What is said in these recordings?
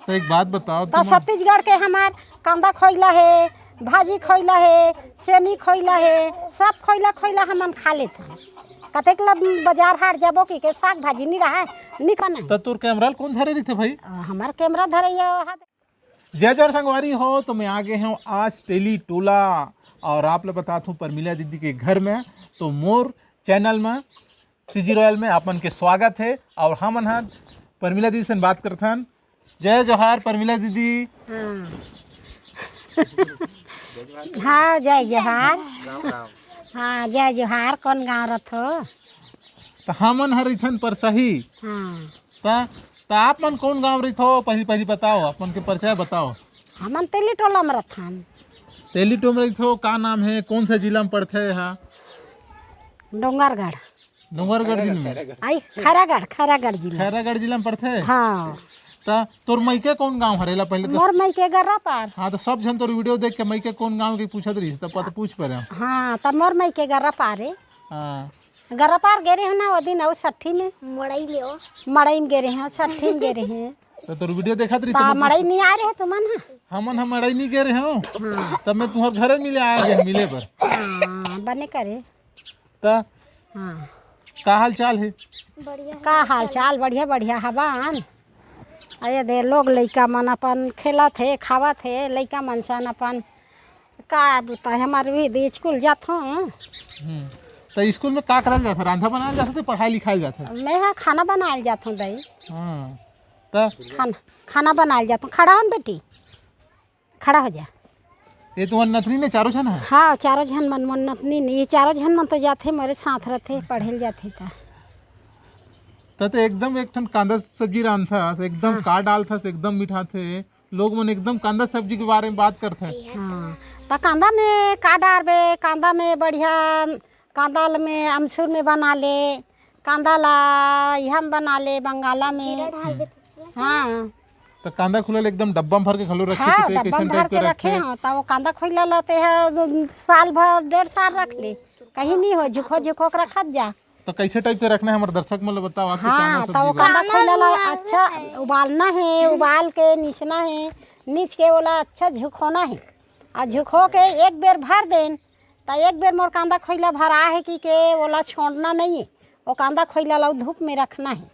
तो एक बात बताओ, तो छत्तीसगढ़ के हमार कांदा खोइला है, भाजी खोइला है, सेमी खोइला है, सब खोइला खोइला हमन खा लेते हैं। कतेक लब बाजार हाट जाबो कि के साग भाजी नहीं रहा नहीं खाना। तो तोर कैमरा कौन धरे रही थे भाई? हमार कैमरा धरैया। जय जौहर संगवारी हो, तो मैं आ गए हूँ आज तेली टोला और आप लोग बताता हूँ परमिला दीदी के घर में। तो मोर चैनल में सीजी रॉयल में आपन के स्वागत है और हम अनहद परमिला दीदी से बात करते हैं। जय जौहर परमिला दीदी। हाँ जय जोहार। हाँ जय जोहार। कौन गाँव रथ हो? तो हमन हर इथन पर सही। हाँ तो आप मन कौन गाँव रही हो? पहली पहली बताओ, अपन के परिचय बताओ। हमन तेली टोला में रथन। तेली टोला में रही हो, का नाम है, कौन सा जिला में पड़ते है? डोंगरगढ़। डोंगरगढ़ जिले में? आई खैरागढ़ जिला। खैरागढ़ जिला में पड़ते है। हाँ तो तोर मैके कौन गाँव हरेला पहले तो? मोर मई के गर्रा पार। हाँ तो सब जन तोर वीडियो देख के मैके कौन गाँव के पूछत रही तब पता पूछ पा रहे। हाँ तब मोर मई के गर्रा पार है। हाँ गर्रा पार गे रहे हो ना वो दिन और छठी में मड़ई में गे रहे हैं, छठी में गे रहे हैं। तो तोर वीडियो देखत रही तो मड़ई नहीं आ रहे है तुमन? हम अड़ाई नहीं गे रहे हो। तब मैं तुम्हारे घरे मिले आया जन मिले पर। हाँ बने करे। तो हाँ का हाल चाल है? का हाल चाल? बढ़िया बढ़िया हवान। अरे दे लोग लइका मन अपन खेला थे खावा थे, लइका मन सन अपन का बता हमारे भी दे स्कूल जात हूँ। तो स्कूल में का करल जाता? रांधा बनाल जाता थे, पढ़ाई लिखाई जाता? मैं हाँ खाना बनाए जाता हूँ दई। हाँ तो खाना बनाए जाता हूँ। खड़ा हो बेटी, खड़ा हो जा। ये तुम्हारे नथनी ने चारों जन है? हाँ चारों जन मन मन नतनी नहीं, ये चारों जन मन तो जाते मेरे साथ रहते पढ़े जाते था। तो एकदम एक ठन कांदा सब्जी रांध था, एकदम का डाल था, एकदम मीठा थे। लोग मन एकदम कांदा सब्जी के बारे में बात करते हैं। हाँ तो कांदा में का डालबे? कांदा में बढ़िया कांदा में अमचूर में बना ले, कांदा ला हम बना ले बंगाला में। हाँ तो कांदा खुलल एकदम डब्बा में भर के खलो रखे हाँ थे, डब्बा कैसन में भर टाइप के के रखे रखे? हैं। तो वो कांदा खोइला लाते हैं साल भर 1.5 साल रख ले, कहीं नहीं हो झुको झुको के रखत जा। तो कैसे टाइप के रखना है हमारे दर्शक मतलब बताओ। आपके हाँ कांदा तो वो सब्जी कांदा खोइला ला अच्छा उबालना है, उबाल के नीचना है, नीच के ओला अच्छा झुकोना है और झुको के एक बेर भर देन। तो एक बेर मोर कांदा खोइला भरा है कि के ओला छोड़ना नहीं है। वो कांदा खोइला ला धूप में रखना है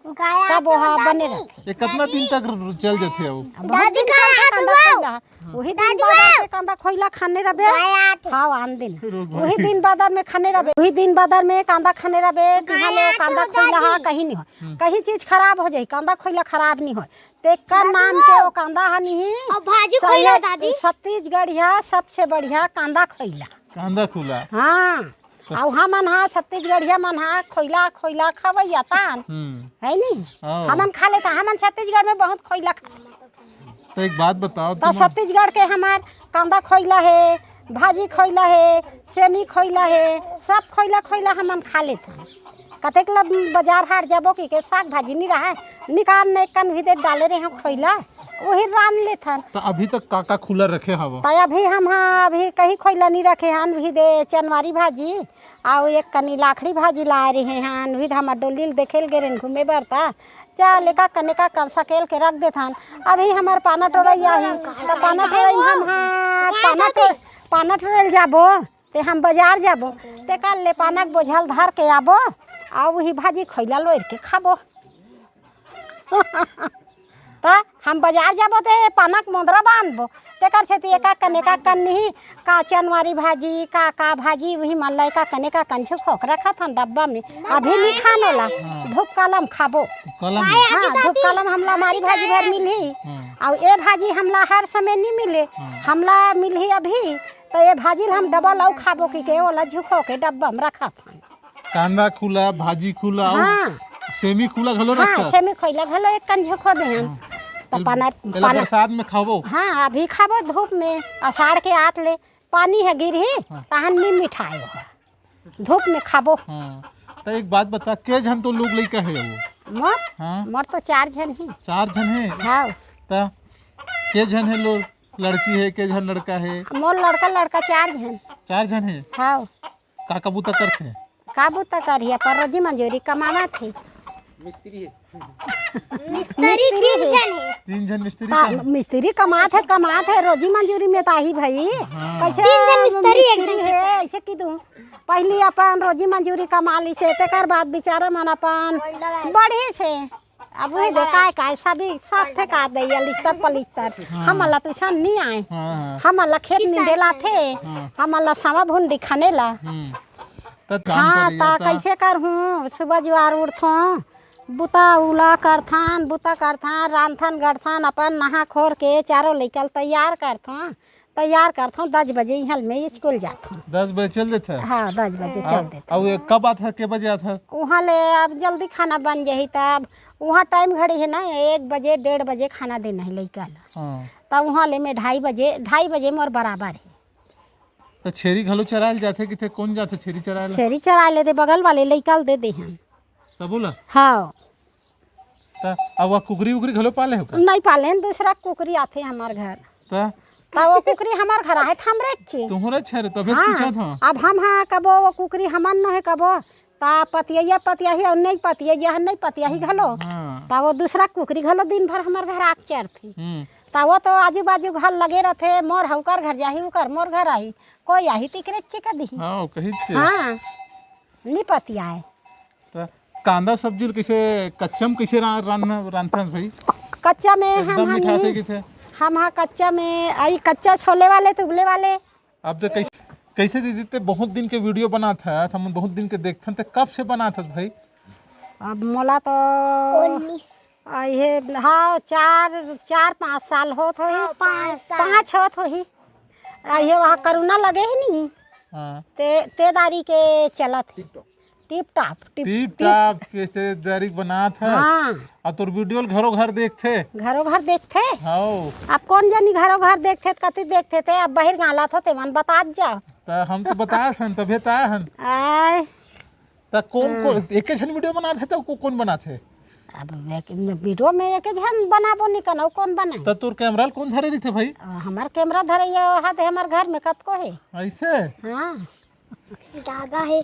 तब वो बने रखे। ये कितना दिन तक चल जाते हो? दादी का कांदा खोइला वही दिन बाजार में कांदा खोइला खाने रबे। हाँ आन दिन वही दिन बाजार में खाने रबे, वही दिन बाजार में कांदा खाने रबे। तिहाले वो कांदा खोइला हा कहीं नहीं हो, कहीं चीज खराब हो जाए कांदा खोइला खराब नहीं हो। तेकर नाम के वो कांदा हा नहीं छत्तीसगढ़िया सबसे बढ़िया कांदा खोइला। कांदा खुला? हाँ और हमन हाँ छत्तीसगढ़िया मन हाँ खोइला खोइला खवैया तान है नहीं। हमन खा लेता, हमन छत्तीसगढ़ में बहुत खोइला खा। तो एक बात बताओ, तो छत्तीसगढ़ के हमार कांदा खोइला है, भाजी खोइला है, सेमी खोइला है, सब खोइला खोइला हमन खा लेते हैं। कतेक लब बाजार हाट जाबो कि के साग भाजी नहीं रहा निकाल ने कन भी दे डाले रहे हम खोइला वही रान लेथन। तो अभी तक काका खुला रखे हवा? तो अभी हम हाँ अभी कहीं खोइला नहीं रखे हन भी दे चनवारी भाजी और एक कनी लाखड़ी भाजी ला रहे हैं। भी हमार डोली देखेल गे घूमे बर था चल एका कने का कल सकेल के रख देथन। अभी हमार पाना टोरैया है तो पाना टोरई हम हाँ पाना टोरल जाबो ते हम बाजार जाबो ते कल ले पाना के बोझल धर के आबो और वही भाजी खोइला लोर के खाबो। तो हम बाजार जाबो ते पाना के मोदरा बांधबो तेकर छेती एका कने का कन नहीं का चनवारी भाजी का भाजी वही मन ला का कने का कंछु खोक रखा था डब्बा में। अभी नहीं खाने ला धूप कालम खाबो। हाँ धूप कालम हमला हमारी भाजी भर मिली और ये भाजी हमला हर समय नहीं मिले, हमला मिली अभी तो ये भाजी हम डबल और खाबो कि के ओला झुको के डब्बा में रखा था। कांदा खुला, भाजी खुला, हाँ सेमी खुला घलो रखा। हाँ सेमी खोइला घलो एक कन झुको देहन तो पाना बरसात में खाबो। हाँ अभी खाबो धूप में आषाढ़ के आत ले पानी है गिरही तहन नहीं मिठाई धूप में खाबो। हाँ तो एक बात बता, के जन तो लोग लइका है वो? मोर हाँ मोर तो 4 जन ही। 4 जन है? हाँ तो के जन है लोग? लड़की है के जन लड़का है? मोर लड़का 4 जन। 4 जन है? हाँ का कबूतर करते हैं? काबू तक करिए पर रोजी मंजूरी कमाना थी। मिस्त्री है। 3 जन मिस्त्री मिस्त्री कमात है रोजी मंजूरी में ताही भाई कैसे 3 जन मिस्त्री है ऐसे की दूं पहली अपन रोजी मंजूरी कमा ली से तेकर बाद बेचारा मन अपन बढ़ी से अब वही देखा है सभी सब थे का दैया लिस्टर पलिस्टर हम अल्लाह ट्यूशन नहीं आए हम अल्लाह खेत निंदेला थे हम अल्लाह सावा भुंडी खाने ला हाँ ता कैसे कर हूँ सुबह जुआर उठथो बुता उला करथान रांधथन गढ़थन अपन नहा खोर के चारों लेकर तैयार करथो 10 बजे यहाँ में स्कूल जाथो 10 बजे चल देते हैं। हाँ 10 बजे चल देते अब ये कब आता है के बजे आता है वहाँ ले अब जल्दी खाना बन जाही तब वहाँ टाइम घड़ी है ना 1 बजे 1:30 बजे खाना देना है लड़का ला तब वहाँ ले में 2:30 बजे मोर बराबर है तो छेरी घलो चरायल जाथे कि कौन जाथे छेरी चरायल छेरी चरा ले दे बगल वाले लड़का दे दे हैं सबोला हाँ ता अब वो कुकरी उकरी घलो पाले हो का नहीं पाले दूसरा कुकरी आते हमार घर ता वो कुकरी हमार घर है हमरे चे तुम्हारा छेरे तबे पूछा था अब हम हाँ कबो वो कुकरी हमन न है कबो ता पतिया ही और नहीं पतिया ही घलो ता वो दूसरा कुकरी घलो दिन भर हमार घर आग चर थी ता वो तो आजू बाजू घर लगे रहते मोर हउकर घर जाही उकर मोर घर आई कोई आही तिकरे चे कदी हां कहि छे हां नहीं पतिया है ता कांदा सब्जी कैसे कच्चम कैसे रांधन भाई कच्चा में एकदम मिठाते कि थे हम हाँ कच्चा में आई कच्चा छोले वाले तुबले वाले अब तो कैसे दीदी ते बहुत दिन के वीडियो बना था हम बहुत दिन के देखते थे कब से बना था भाई अब मोला तो ये हाँ 4-5 साल होत हो 5 होत हो ये वहाँ करोना लगे ही नहीं ते दारी के चलत टिप टाप कैसे दारी बना था हाँ अब तो वीडियो घरों घर देखते हाँ अब कौन जानी घरों घर देखते कति देखते थे अब बाहर गाला थे मन बता जाओ तो हम तो बताए हन तबे ता हन आय तो कौन एक जन वीडियो बना थे तो कौन बना थे अब वीडियो में एक जन बनाबो नहीं कनो कौन बनाए तो तोर कैमरा कौन धरे रही थे भाई हमार कैमरा धरे हाथ हमार घर में कतको है ऐसे हाँ ज्यादा है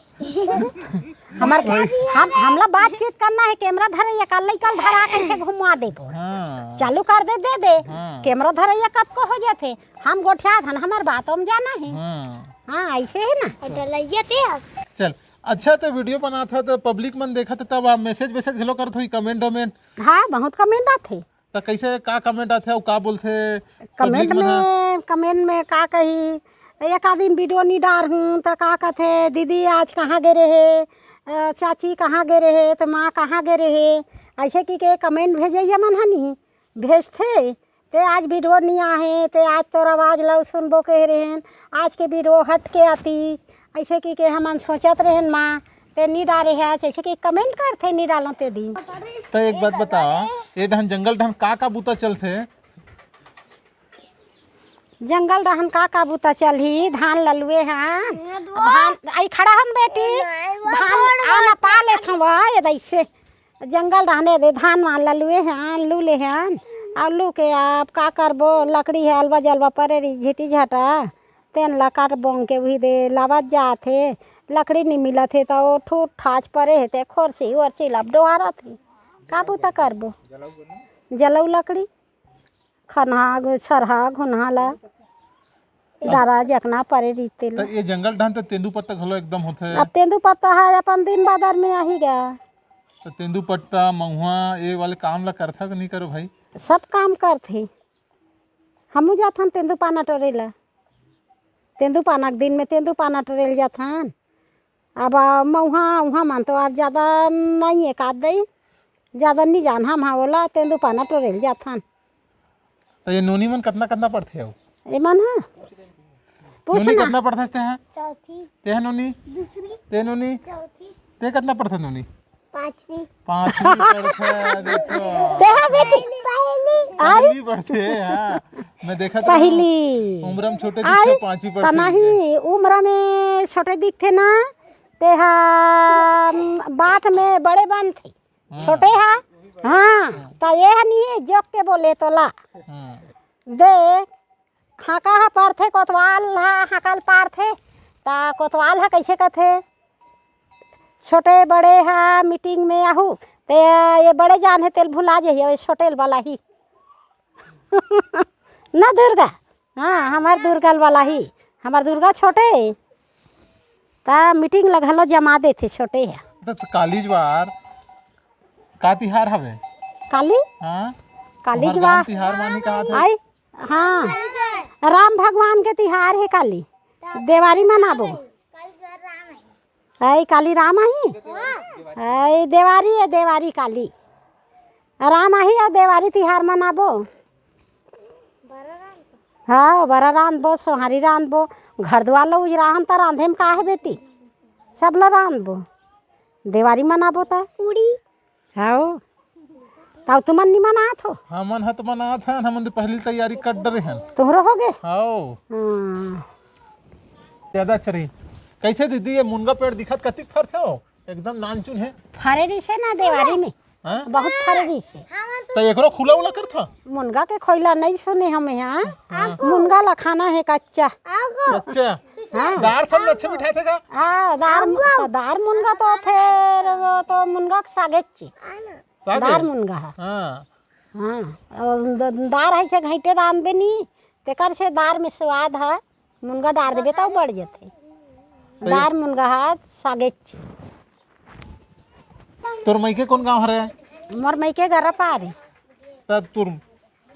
हमार हमला बातचीत करना है कैमरा धरे या कल धरा कैसे घुमा देबो चालू कर दे कैमरा धरे या कतको हो जाते हम गोठिया धन हमार बात हम जाना है हाँ ऐसे है ना चल अच्छा तो वीडियो बना था तो पब्लिक मन देखा था तब आप मैसेज घलो करत हो कमेंट हाँ बहुत कमेंट आते तो कैसे का कमेंट आते का बोलते कमेंट में का कही एक आध दिन वीडियो नहीं डाल हूँ तो का कहते दीदी आज कहाँ गए रहे चाची कहाँ गए रहे तो माँ कहाँ गए रहे ऐसे की के कमेंट भेजिए मन हनी भेजते ते आज वीडियो नहीं आए ते आज तो आवाज लो सुनबो कह रहे हैं आज के वीडियो हट के आती ऐसे की के हम सोचत रहे माँ ते नहीं डाले है ऐसे कि कमेंट करते नहीं डालो ते दिन तो एक बात बता ये ढन जंगल ढन का बूता चलते जंगल रहन का बूता चलही धान ललुए हैं धान आई खड़ा हन बेटी धान आना पा ले थवा ऐसे जंगल रहने दे धान मान ललुए हैं लूले हैं आलू के आप का करबो लकड़ी है अलवा जलवा परे झिटी झटा तेन ला काट बोंग के भी दे लावत जाते लकड़ी नहीं मिला थे तो वो ठूठ ठाच परे है खोरसी वरसी लब डोहारा थी का बूता करबो जलऊ लकड़ी खनहा सरहा घुनहाला डारा जकना परे रीते तो ये जंगल ढन तो तेंदू पत्ता घलो एकदम होते अब तेंदू पत्ता है अपन दिन बाजार में आ ही गया तो तेंदू पत्ता महुआ ये वाले काम ला करथा कि नहीं करो भाई सब काम करते हमू जाथन तेंदू पाना टोरेला तेंदू पाना के दिन में तेंदू पाना टोरेल जाथन अब महुआ वहाँ मान तो आप ज़्यादा नहीं एक आध दई ज़्यादा नहीं जान हम हाँ बोला तेंदू पाना टोरेल जाथन तो ये नोनी मन कितना पड़ते हो ए मन है नोनी कितना पड़ते हैं चौथी ते नोनी दूसरी ते नोनी चौथी ते कितना पड़ते नोनी 5वीं पड़ते देखो तेहा बेटी पहली पड़ते हाँ मैं देखा था पहली उम्र में छोटे दिखते 5वीं पड़ते नहीं उम्र में छोटे दिखते ना तेहा बात में बड़े बन थे छोटे हा हाँ तो ये नहीं जोक के बोले तो ला देख हाका हा पार थे कोतवाल हा हाकल पार थे ता कोतवाल हा कैसे कथे छोटे बड़े हा मीटिंग में आहू ते ये बड़े जान है तेल भुला जाइए ये छोटेल वाला ही ना दुर्गा हाँ हमार दुर्गा वाला ही हमार दुर्गा छोटे ता मीटिंग लगलो जमा देते छोटे है तो कालीज बार का तिहार हवे काली हाँ काली तुम्हार जवा गाँव तिहार मानी कहा था आई हाँ राम भगवान के तिहार है काली देवारी मनाबो आई काली राम आई आई देवारी है देवारी काली राम आई और देवारी तिहार मनाबो हाँ बड़ा रांधबो सोहारी रांधबो घर द्वार लो उजराहन त रांधे में का है बेटी सब लो रांधबो देवारी मनाबो ता पूरी हाँ ताऊ तुमन नहीं मनात हो हमन हत मनात हन हमन तो पहली तैयारी कर डरे हन तुहरो हो गए आओ हाँ ज्यादा चरी कैसे दीदी ये मुनगा पेड़ दिखत कतिक फर थे एकदम नानचुन है फरेरी से ना देवारी में हाँ बहुत फरेरी से तो एकरो खुला उला कर था मुनगा के खोइला नहीं सुने हमें यहाँ मुनगा ला खाना है कच्चा अच्छा हाँ दार सब अच्छे मिठाई थे का दार मुनगा तो फिर वो तो मुनगा के सागे सागे? दार मुनगा है हाँ हाँ और दार है से घंटे रांधबे नहीं तेकर से दार में स्वाद है मुनगा डाल देबे तो बढ़ जाते दार मुनगा है सागे तोर मईके कौन गांव हरे मोर मई के घर पारे तब तोर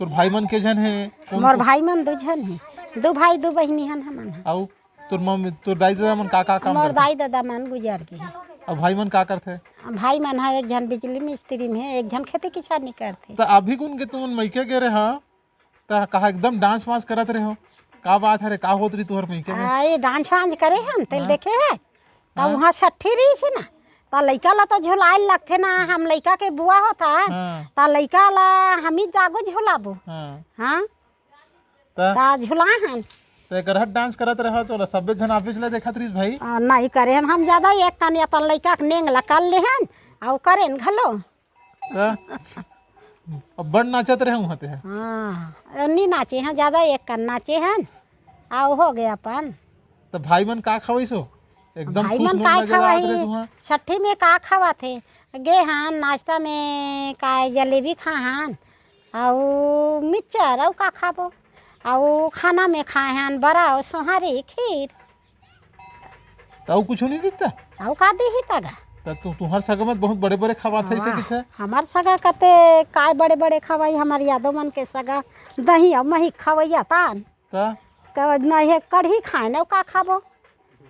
तोर भाई मन के जन है मोर भाई मन दू झन है दू भाई दू बहनी हन हमन है आउ तोर मम्मी तोर दाई दादा मन का काम मोर करते दाई दादा मन गुजर गए हैं और भाई मन का करते भाई मन है एक जन बिजली मिस्त्री में है एक जन खेती किसानी करते तो अभी कौन के तुम मईके के रहे हाँ तो कहा एकदम डांस वांस करत रहे हो का बात है रे का होत रही तुहर मईके में ये डांस वांस करे हम तेल देखे है तब वहाँ छठी रही से ना ता लइका ला तो झुलाए लगथे ना हम लइका के बुआ होता हाँ ता लइका ला हम ही जागो झुलाबो हाँ हाँ तो ता झुला हन ते करहट डांस करत रहो तो सबे जन ऑफिस ले देखत रहीस भाई नहीं करे हन हम ज्यादा एक कानी अपन लइका के नेंग लकल ले हन आउ करे न घलो तो अब बड़ नाचत रहे हूँ हते हाँ नहीं नाचे हैं ज्यादा एक कान नाचे हन आउ हो गया अपन तो भाई मन का खवैसो एकदम भाई खुश मन मन काय नजर आवत रहे खवाही तुहा छठी में का खावा थे गे हन नाश्ता में काय जलेबी खा हन आउ मिक्सचर आउ का खाबो आउ खाना में खाए हन बड़ा सोहारी खीर तो कुछ नहीं दिखता आउ का दी तगा तो तुहर सगमत बहुत बड़े बड़े खवात है से किथे हमार सगा कते काय बड़े बड़े खवाई हमार यादव मन के सगा दही और मही खवैया तान तो नहीं कढ़ी खाए न का खाबो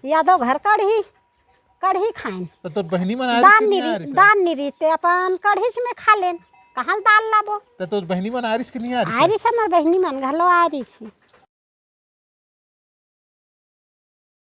यादव घर कढ़ी खाए तो तोर बहनी मन आरिस दान निरी ते अपन कढ़ी में खा लेन कहाँ दाल लाबो तो तोर बहनी मन आरिस के नहीं आरिस आरिस हमार बहनी मन घलो आरिस